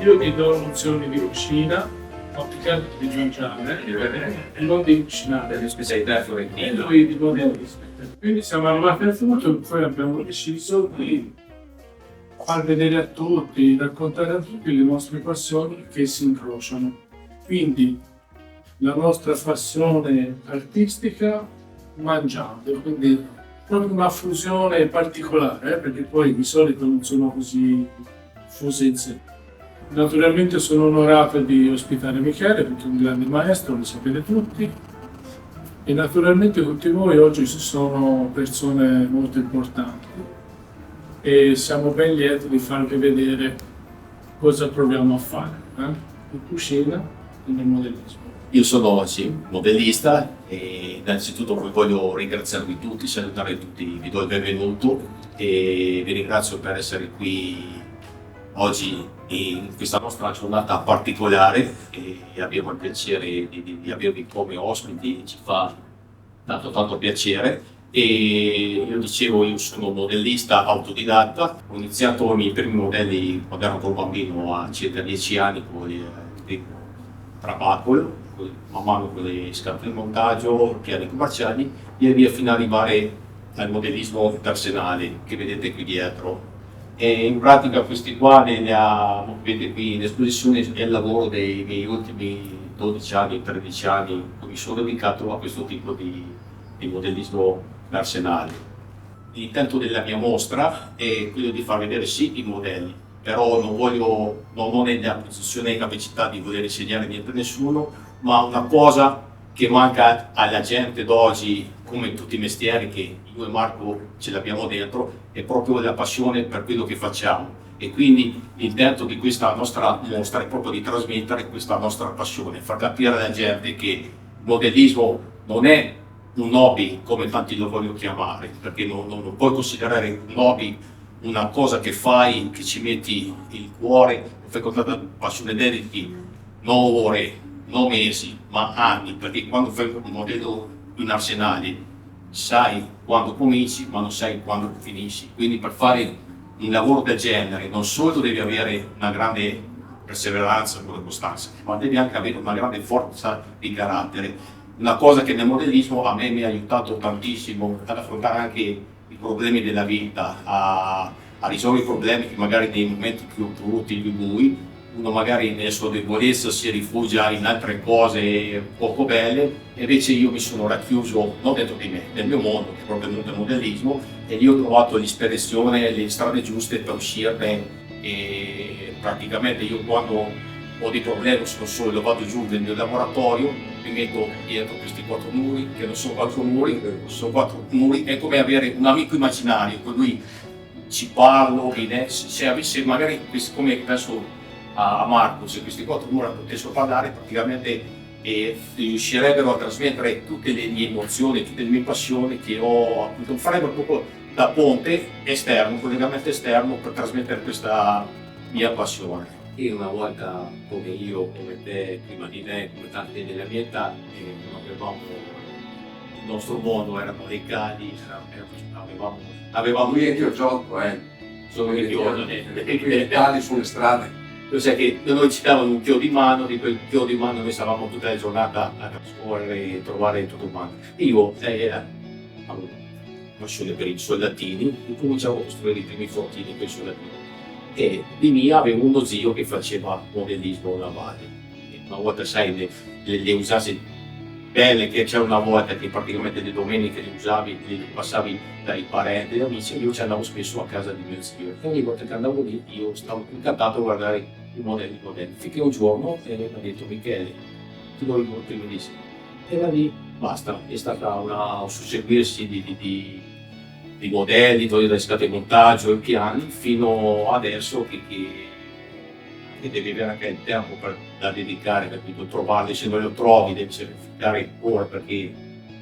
Io ti do nozioni di cucina, ho applicato di mangiare e non di cucinare. Specialità E fiorentino. lui di modellismo. Quindi siamo arrivati al punto che poi abbiamo deciso di far vedere a tutti, raccontare a tutti le nostre passioni che si incrociano. Quindi la nostra passione artistica mangiando, quindi proprio una fusione particolare, perché poi di solito non sono così fuse in sé. Naturalmente sono onorato di ospitare Michele perché è un grande maestro, lo sapete tutti. E naturalmente tutti voi oggi ci sono persone molto importanti e siamo ben lieti di farvi vedere cosa proviamo a fare in cucina e nel modellismo. Io sono modellista e innanzitutto vi voglio ringraziarvi tutti, salutare tutti, vi do il benvenuto e vi ringrazio per essere qui oggi in questa nostra giornata particolare e abbiamo il piacere di avervi come ospiti, ci fa tanto piacere. E io dicevo, io sono modellista autodidatta, ho iniziato i miei primi modelli quando ero un bambino a circa 10 anni con il primo trabacolo, man mano con le scarpe di montaggio, piani commerciali, via via fino ad arrivare al modellismo personale che vedete qui dietro. E in pratica questi qua vedete qui in esposizione è il lavoro dei miei ultimi 12 anni, 13 anni, mi sono dedicato a questo tipo di modellismo personale. L'intento della mia mostra è quello di far vedere sì i modelli, però non ho nella posizione e capacità di voler insegnare niente a nessuno, ma una cosa che manca alla gente d'oggi, come in tutti i mestieri che io e Marco ce l'abbiamo dentro, è proprio la passione per quello che facciamo. E quindi l'intento di questa nostra mostra è proprio di trasmettere questa nostra passione, far capire alla gente che il modellismo non è un hobby come tanti lo vogliono chiamare, perché non puoi considerare un hobby una cosa che fai, che ci metti il cuore, lo fai con tanta passione, dedichi non ore, non mesi, ma anni, perché quando fai un modello in arsenali sai quando cominci, ma non sai quando finisci. Quindi per fare un lavoro del genere non solo devi avere una grande perseveranza e costanza, ma devi anche avere una grande forza di carattere. Una cosa che nel modellismo a me mi ha aiutato tantissimo ad affrontare anche i problemi della vita, a risolvere i problemi che magari nei momenti più brutti, più bui, uno magari nella sua debolezza si rifugia in altre cose poco belle, e invece io mi sono racchiuso non dentro di me, nel mio mondo, che è proprio il modellismo, e lì ho trovato l'ispirazione, le strade giuste per uscirne. E praticamente io quando ho dei problemi sono solo, vado giù nel mio laboratorio, mi metto dietro questi 4 muri, che non sono 4 muri, sono 4 muri, è come avere un amico immaginario con lui ci parlo, se magari come penso a Marco, se questi 4 mura potessero parlare praticamente riuscirebbero a trasmettere tutte le mie emozioni, tutte le mie passioni che ho, appunto, farebbero proprio da ponte esterno, un collegamento esterno per trasmettere questa mia passione. E una volta come io, come te, prima di me, come tanti della mia età, non avevamo il nostro mondo, erano dei cali, avevamo Io gioco, sono i tali sulle strade. Lo sai che noi ci davano un chio di mano, di quel chio di mano noi stavamo tutta la giornata a trascorrere e trovare tutto quanto. Io avevo passione per i soldatini e cominciavo a costruire i primi fortini per i soldatini. E di mia avevo uno zio che faceva modellismo navale. E una volta, sai, le usassi belle che c'era una volta che praticamente le domeniche le usavi, le passavi dai parenti e amici, io ci andavo spesso a casa di mio zio. E ogni volta che andavo lì io stavo incantato a guardare i modelli. Finché un giorno mi ha detto: Michele, ti do il primo disegno. E da lì basta, è stata un susseguirsi di modelli, di scatole di montaggio e piani fino adesso che devi avere anche il tempo da dedicare, capito? Trovarli, se non lo trovi devi verificare ancora perché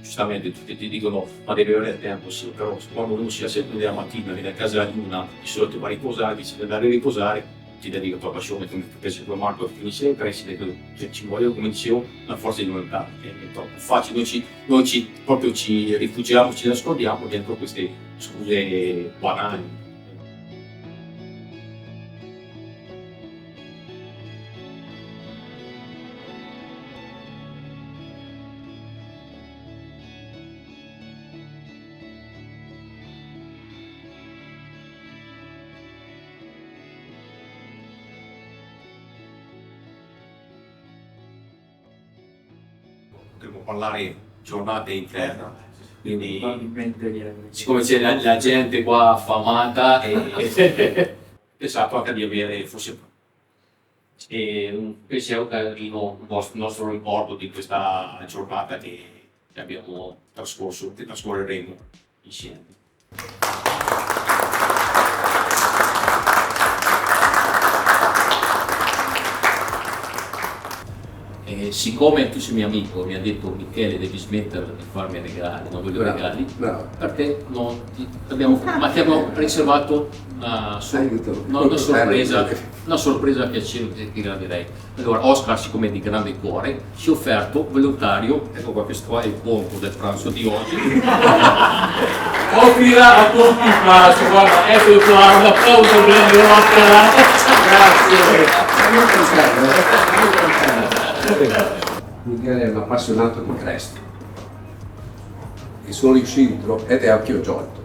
giustamente tutti ti dicono ma devi avere il tempo, sì, però quando uno si sempre la mattina, viene a casa alla luna, di solito va a riposare, dice di andare a riposare, ti dedica la tua passione, come piace come Marco finisce le prese, ci vuole, come dicevo, la forza di volontà, è troppo facile, proprio ci rifugiamo, ci nascondiamo dentro queste scuse banali. Potremmo parlare giornate interne, quindi siccome c'è la gente qua affamata e pensato anche di avere forse un nostro ricordo di questa giornata che abbiamo trascorso, che trascorreremo insieme. Siccome tu sei mio amico, mi ha detto Michele devi smettere di farmi regali, non voglio regali, perché ma ti abbiamo riservato una sorpresa piacere che gradirei. Allora Oscar, siccome è di grande cuore, si è offerto volontario, ecco qua, questo qua è il conto del pranzo di oggi. Offrirà a tutti il pranzo, guarda, ecco qua, un applauso grande Oscar. Grazie. Michele è un appassionato di creste e sono riuscito, ed è anche io Giotto,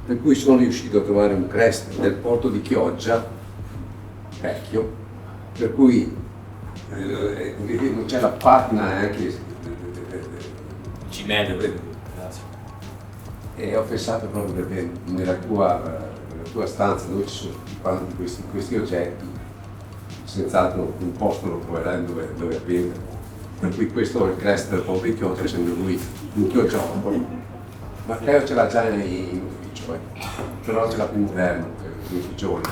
per cui sono riuscito a trovare un creste del porto di Chioggia vecchio, per cui c'è la patna anche Cimelio, grazie. E ho pensato proprio perché nella tua stanza dove ci sono tutti quanti questi oggetti, senz'altro un posto lo troverai dove appendere. Per cui questo è il crest del povero Chioggia, essendo lui un chioggiolo. Matteo ce l'ha già in ufficio, però ce l'ha più moderno per tutti i giorni.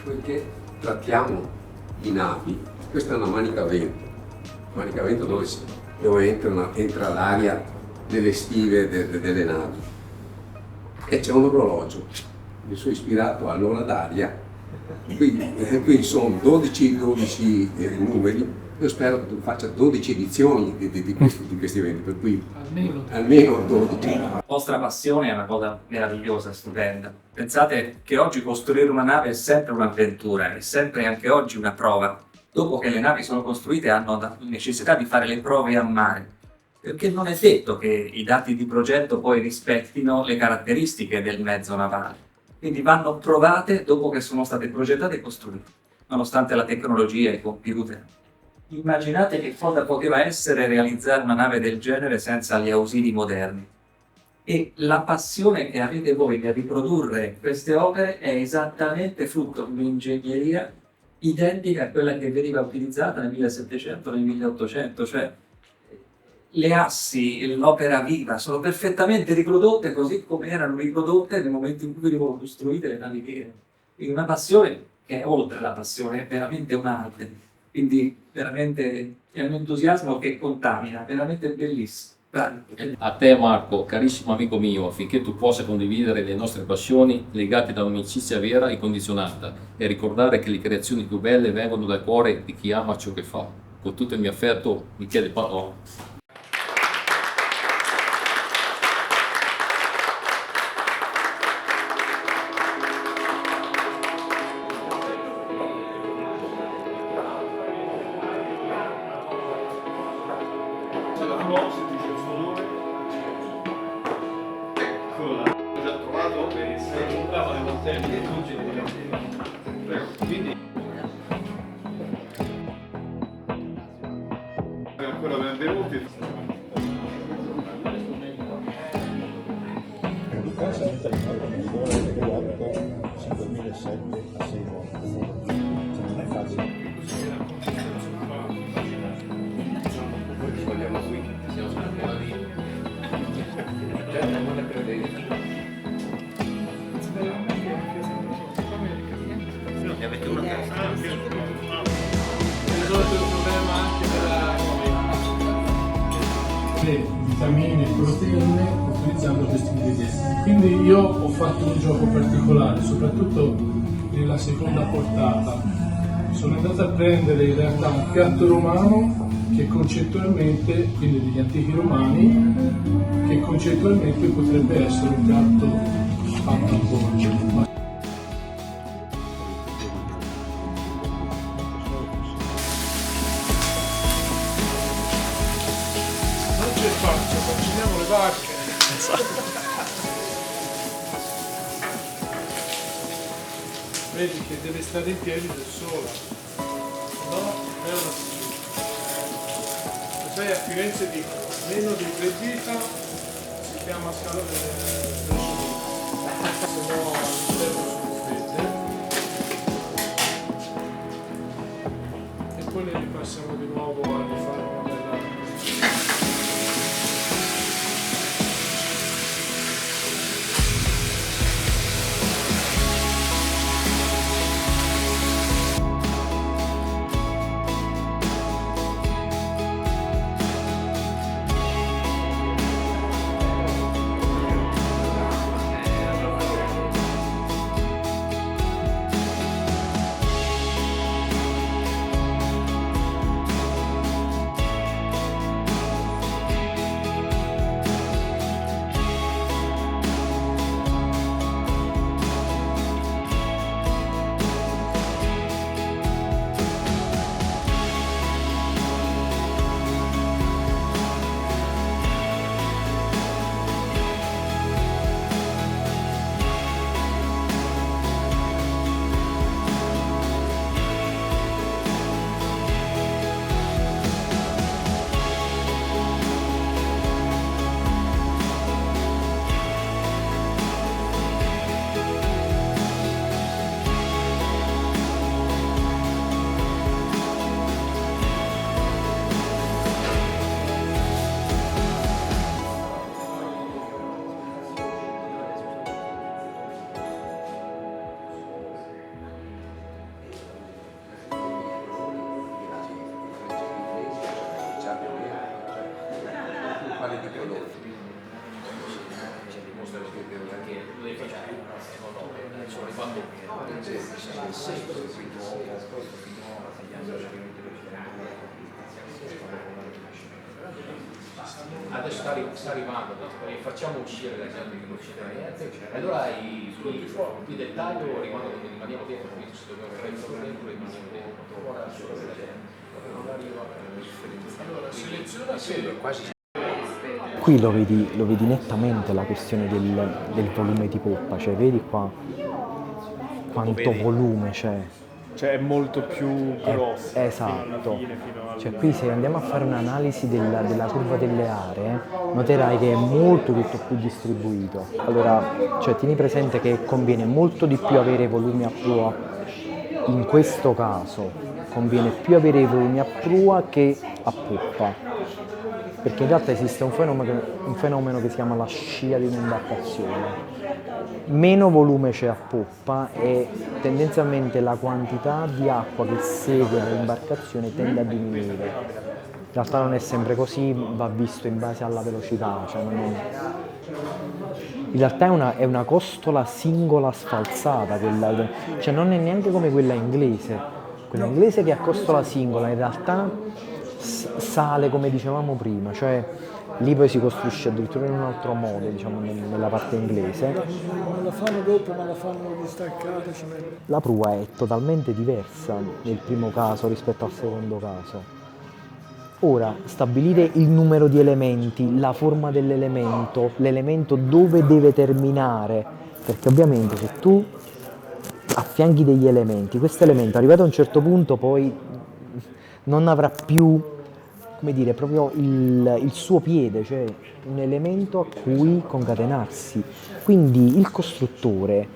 Poiché trattiamo di navi, questa è una manica vento dove entra l'aria delle stive delle navi. E c'è un orologio, mi sono ispirato all'ora d'aria, quindi sono 12 numeri, io spero che tu faccia 12 edizioni di questi eventi, per cui almeno 12. La vostra passione è una cosa meravigliosa, stupenda. Pensate che oggi costruire una nave è sempre un'avventura, è sempre anche oggi una prova. Dopo che le navi sono costruite hanno la necessità di fare le prove a mare, perché non è detto che i dati di progetto poi rispettino le caratteristiche del mezzo navale. Quindi vanno provate dopo che sono state progettate e costruite, nonostante la tecnologia e i computer. Immaginate che cosa poteva essere realizzare una nave del genere senza gli ausili moderni. E la passione che avete voi nel riprodurre queste opere è esattamente frutto di un'ingegneria identica a quella che veniva utilizzata nel 1700, nel 1800, cioè le assi, l'opera viva sono perfettamente riprodotte così come erano riprodotte nel momento in cui venivano costruite le navi vere. Quindi una passione che è oltre la passione, è veramente un'arte. Quindi veramente è un entusiasmo che contamina, veramente bellissimo. A te Marco, carissimo amico mio, affinché tu possa condividere le nostre passioni legate da un'amicizia vera e condizionata e ricordare che le creazioni più belle vengono dal cuore di chi ama ciò che fa. Con tutto il mio affetto, Michele Paolo. Ancora benvenuti. L'educazione italiana è 5.007 a 6 volte. Non è facile. dare vitamine e proteine utilizzando questi ingredienti. Quindi io ho fatto un gioco particolare, soprattutto nella seconda portata. Sono andato a prendere in realtà un piatto romano che concettualmente, quindi degli antichi romani, che concettualmente potrebbe essere un piatto fatto a bollo. Non c'è spazio, facciamo le vacche. Vedi che deve stare in piedi da sola, no? È una... Sai, a Firenze dicono meno di 3 dita si chiama scala delle se no all'interno sono fredde e poi le ripassiamo di nuovo a rifare una bella. Adesso sta arrivando, facciamo uscire la gente che non ci niente, allora i dettagli rimaniamo dentro, quindi se dobbiamo fare il problema rimaniamo dentro. Allora seleziona quasi. Qui lo vedi nettamente la questione del volume di poppa, cioè vedi qua quanto volume c'è. Cioè è molto più grosso. Esatto. Cioè qui se andiamo a fare un'analisi della curva delle aree, noterai che è molto tutto più distribuito. Allora, cioè tieni presente che conviene molto di più avere volumi a prua, in questo caso conviene più avere i volumi a prua che a poppa, perché in realtà esiste un fenomeno che si chiama la scia di un'imbarcazione. Meno volume c'è a poppa e tendenzialmente la quantità di acqua che segue l'imbarcazione tende a diminuire. In realtà non è sempre così, va visto in base alla velocità. Cioè in realtà è una costola singola sfalsata, cioè non è neanche come quella inglese. Quella inglese che è a costola singola in realtà sale come dicevamo prima, cioè lì poi si costruisce addirittura in un altro modo, diciamo, nella parte inglese. Non la fanno dopo, ma la fanno distaccata. La prua è totalmente diversa nel primo caso rispetto al secondo caso. Ora, stabilire il numero di elementi, la forma dell'elemento, l'elemento dove deve terminare, perché ovviamente se tu affianchi degli elementi, questo elemento arrivato a un certo punto poi non avrà più, come dire, proprio il suo piede, cioè un elemento a cui concatenarsi. Quindi il costruttore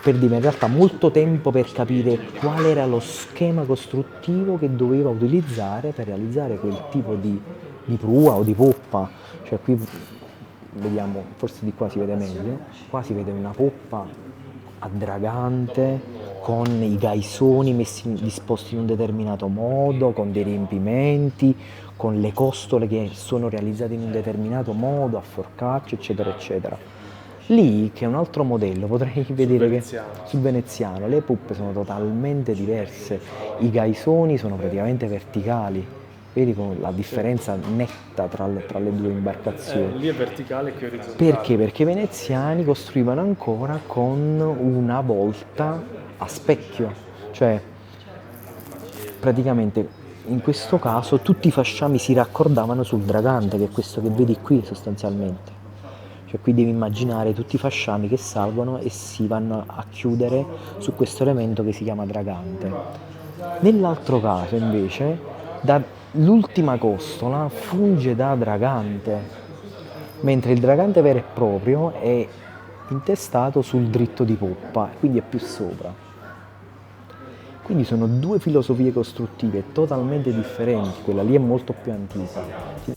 perdeva in realtà molto tempo per capire qual era lo schema costruttivo che doveva utilizzare per realizzare quel tipo di prua o di poppa. Cioè qui vediamo, forse di qua si vede meglio, qua si vede una poppa a dragante, con i gaisoni disposti in un determinato modo, con dei riempimenti, con le costole che sono realizzate in un determinato modo, a forcaccia, eccetera, eccetera. Lì, che è un altro modello, potrei vedere che sul veneziano le puppe sono totalmente diverse, i gaisoni sono praticamente verticali, vedi la differenza netta tra le due imbarcazioni. Lì è verticale e qui è orizzontale. Perché? Perché i veneziani costruivano ancora con una volta a specchio, cioè praticamente in questo caso tutti i fasciami si raccordavano sul dragante, che è questo che vedi qui sostanzialmente. Cioè qui devi immaginare tutti i fasciami che salgono e si vanno a chiudere su questo elemento che si chiama dragante. Nell'altro caso invece l'ultima costola funge da dragante, mentre il dragante vero e proprio è intestato sul dritto di poppa, quindi è più sopra. Quindi sono due filosofie costruttive totalmente differenti, quella lì è molto più antica.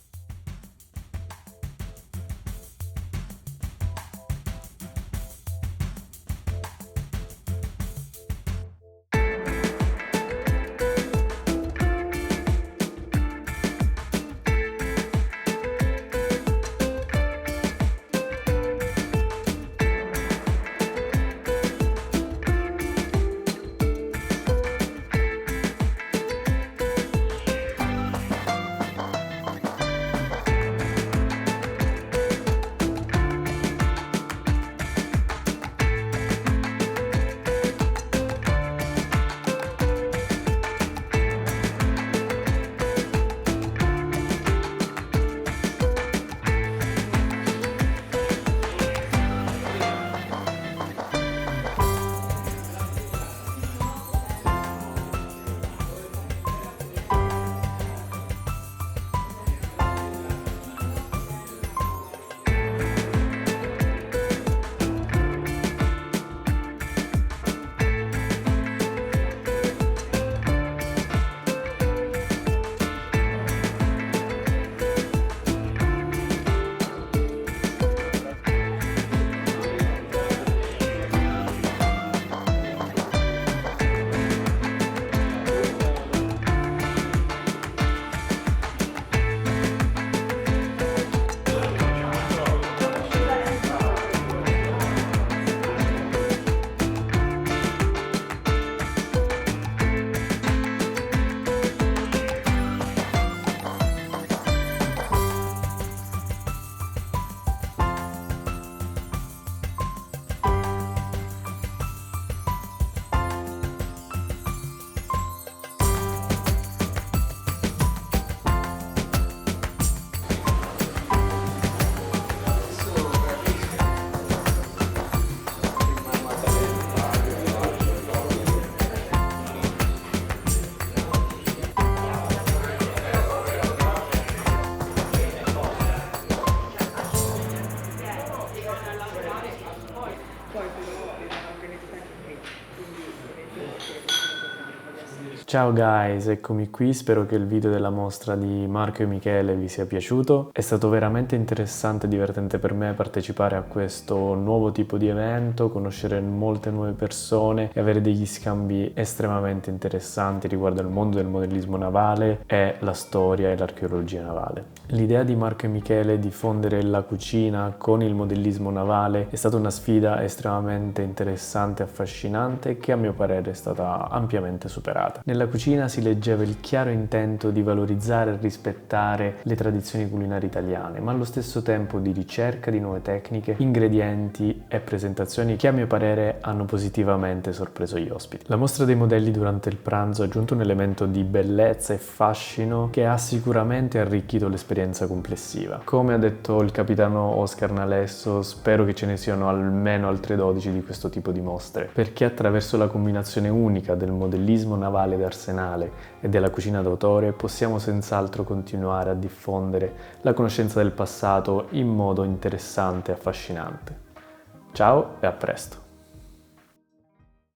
Ciao guys, eccomi qui, spero che il video della mostra di Marco e Michele vi sia piaciuto. È stato veramente interessante e divertente per me partecipare a questo nuovo tipo di evento, conoscere molte nuove persone e avere degli scambi estremamente interessanti riguardo al mondo del modellismo navale e la storia e l'archeologia navale. L'idea di Marco e Michele di fondere la cucina con il modellismo navale è stata una sfida estremamente interessante e affascinante che a mio parere è stata ampiamente superata. Nella cucina si leggeva il chiaro intento di valorizzare e rispettare le tradizioni culinarie italiane, ma allo stesso tempo di ricerca di nuove tecniche, ingredienti e presentazioni che a mio parere hanno positivamente sorpreso gli ospiti. La mostra dei modelli durante il pranzo ha aggiunto un elemento di bellezza e fascino che ha sicuramente arricchito l'esperienza complessiva. Come ha detto il capitano Oscar Nalesso, spero che ce ne siano almeno altre 12 di questo tipo di mostre, perché attraverso la combinazione unica del modellismo navale d'arsenale e della cucina d'autore possiamo senz'altro continuare a diffondere la conoscenza del passato in modo interessante e affascinante. Ciao e a presto!